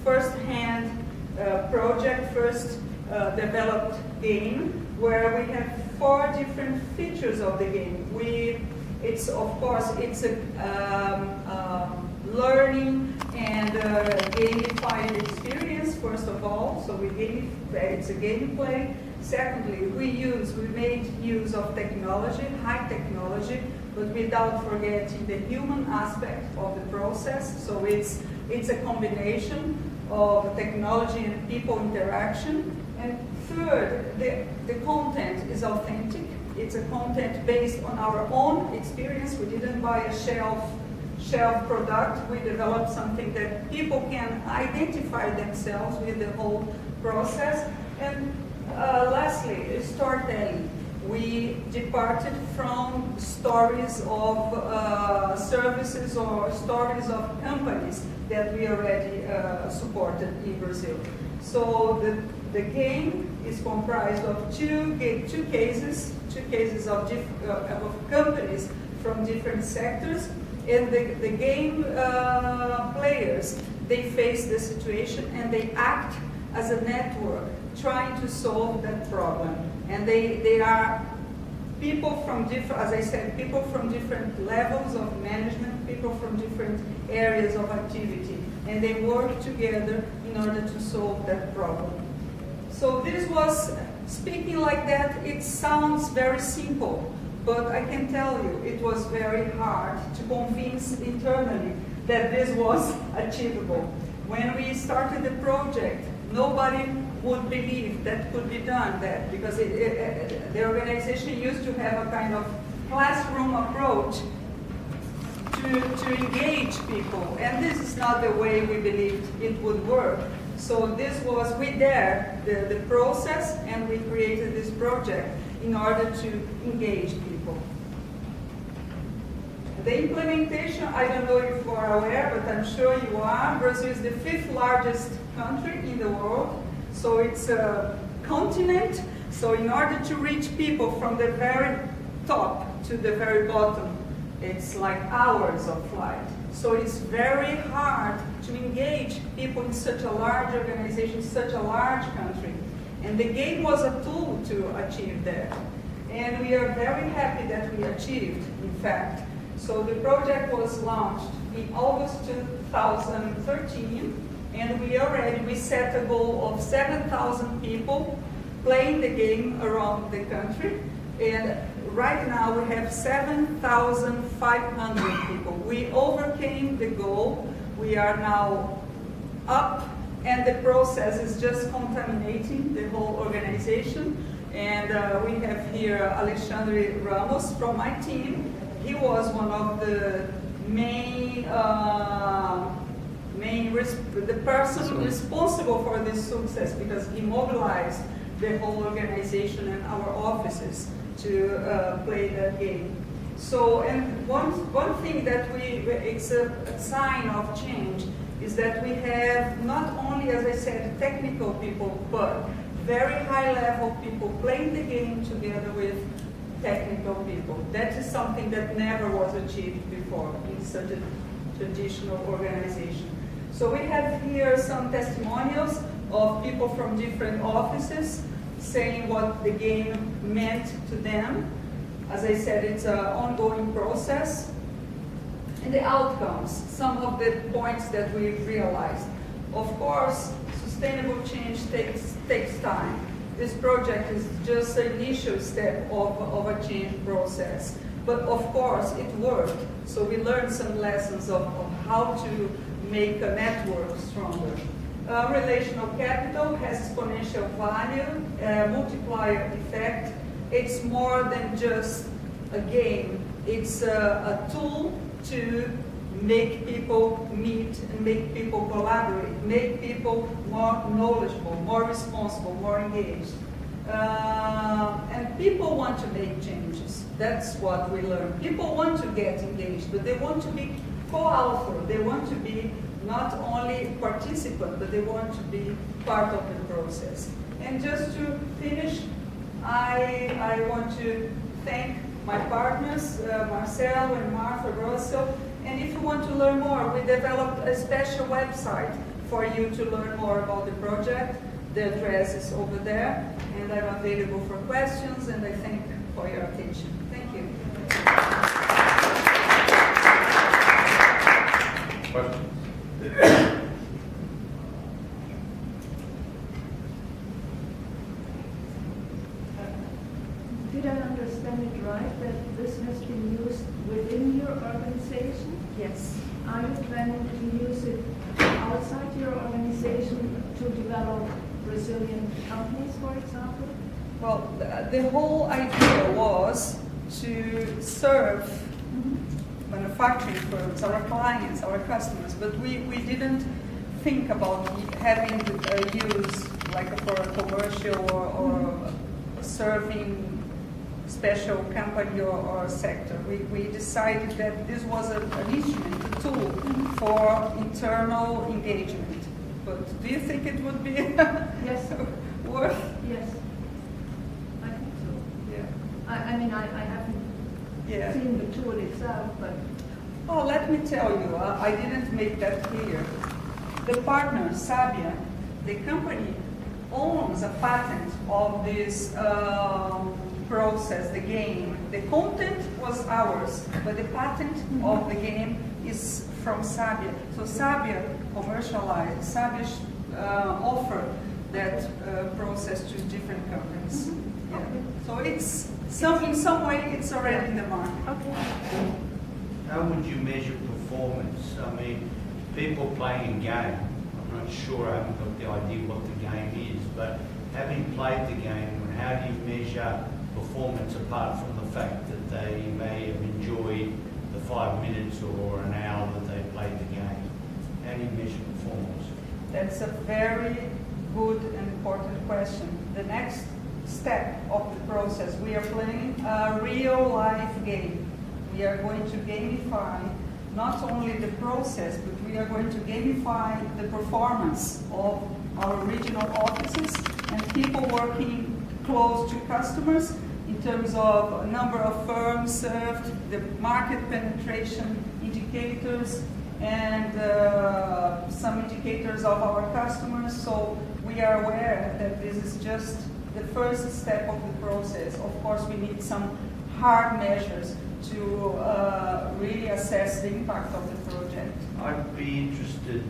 first-hand project, first developed game, where we have 4 different features of the game. It's a learning and gamified experience, first of all. So it's a gameplay. Secondly, we made use of technology, high technology, but without forgetting the human aspect of the process. So it's a combination of technology and people interaction. And third, the content is authentic. It's a content based on our own experience. We didn't buy a shelf product. We developed something that people can identify themselves with the whole process. And lastly, storytelling. We departed from stories of services or stories of companies that we already supported in Brazil. So the game is comprised of two cases of companies from different sectors, and the game players, they face the situation and they act as a network trying to solve that problem. And they are people from different, as I said, people from different levels of management, people from different areas of activity, and they work together in order to solve that problem. So this was, speaking like that, it sounds very simple, but I can tell you it was very hard to convince internally that this was achievable. When we started the project, nobody would believe that could be done, because the organization used to have a kind of classroom approach to engage people, and this is not the way we believed it would work. So this was, we dared the process, and we created this project in order to engage people. The implementation, I don't know if you are aware, but I'm sure you are. Brazil is the 5th largest country in the world. So it's a continent. So in order to reach people from the very top to the very bottom, it's like hours of flight. So it's very hard to engage people in such a large organization, such a large country. And the game was a tool to achieve that. And we are very happy that we achieved, in fact. So the project was launched in August 2013, and we set a goal of 7,000 people playing the game around the country. And right now we have 7,500 people. We overcame the goal. We are now up, and the process is just contaminating the whole organization. And we have here Alexandre Ramos from my team. He was one of the the person responsible for this success, because he mobilized the whole organization and our offices to play that game. So, and one thing that it's a sign of change is that we have not only, as I said, technical people, but very high-level people playing the game together with technical people. That is something that never was achieved before in such a traditional organization. So we have here some testimonials of people from different offices saying what the game meant to them. As I said, it's an ongoing process. And the outcomes, some of the points that we've realized. Of course, sustainable change takes time. This project is just an initial step of a change process. But of course, it worked. So we learned some lessons of how to make a network stronger. Relational capital has exponential value, multiplier effect. It's more than just a game. It's a tool to make people meet and make people collaborate, make people more knowledgeable, more responsible, more engaged. And people want to make changes. That's what we learned. People want to get engaged, but they want to be co-author. They want to be not only participant, but they want to be part of the process. And just to finish, I want to thank my partners, Marcelo and Martha Russell. And if you want to learn more, we developed a special website for you to learn more about the project. The address is over there, and I'm available for questions, and I thank you for your attention. Thank you. Questions? Did I understand it right that this has been used within your organization? Yes. Are you planning to use it outside your organization to develop Brazilian companies, for example? Well, the whole idea was to serve manufacturing firms, our clients, our customers, but we didn't think about having use like for a commercial or serving special company or sector. We decided that this was an instrument, a tool for internal engagement. But do you think it would be Yes. worth? Yes. I think so. Yeah. I mean, I haven't seen the tool itself, but... Oh, let me tell you, I didn't make that clear. The partner, Sabia, the company owns a patent of this process, the game. The content was ours, but the patent of the game is from Sabia. So Sabia commercialized, Sabia offered that process to different companies. Yeah. So it's in some way it's already in the market. Okay. How would you measure performance? I mean, people playing a game, I'm not sure, I haven't got the idea what the game is, but having played the game, how do you measure performance apart from the fact that they may have enjoyed the 5 minutes or an hour that they played the game? How do you measure performance? That's a very good and important question. The next step of the process, we are playing a real life game. We are going to gamify not only the process, but we are going to gamify the performance of our regional offices and people working close to customers in terms of number of firms served, the market penetration indicators, and some indicators of our customers. So we are aware that this is just the first step of the process. Of course, we need some hard measures to really assess the impact of the project. I'd be interested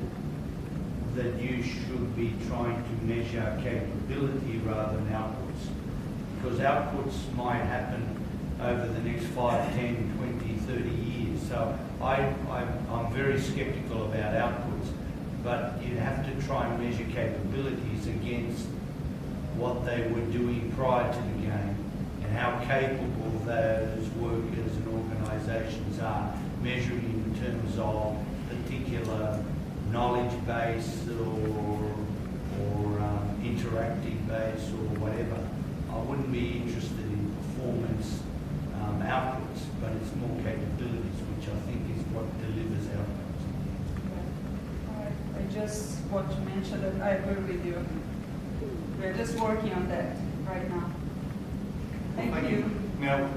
that you should be trying to measure capability rather than outputs, because outputs might happen over the next 5, 10, 20, 30 years. So I'm very skeptical about outputs, but you have to try and measure capabilities against what they were doing prior to the game and how capable those workers and organisations are, measuring in terms of particular knowledge base or interactive base or whatever. I wouldn't be interested in performance outputs, but it's more capabilities, which I think is what delivers outcomes. I just want to mention that I agree with you. We're just working on that right now. Thank you. Now,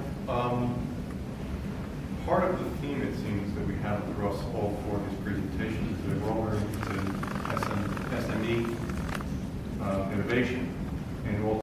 part of the theme, it seems, that we have across all 4 of these presentations is that we're all very interested in SME innovation.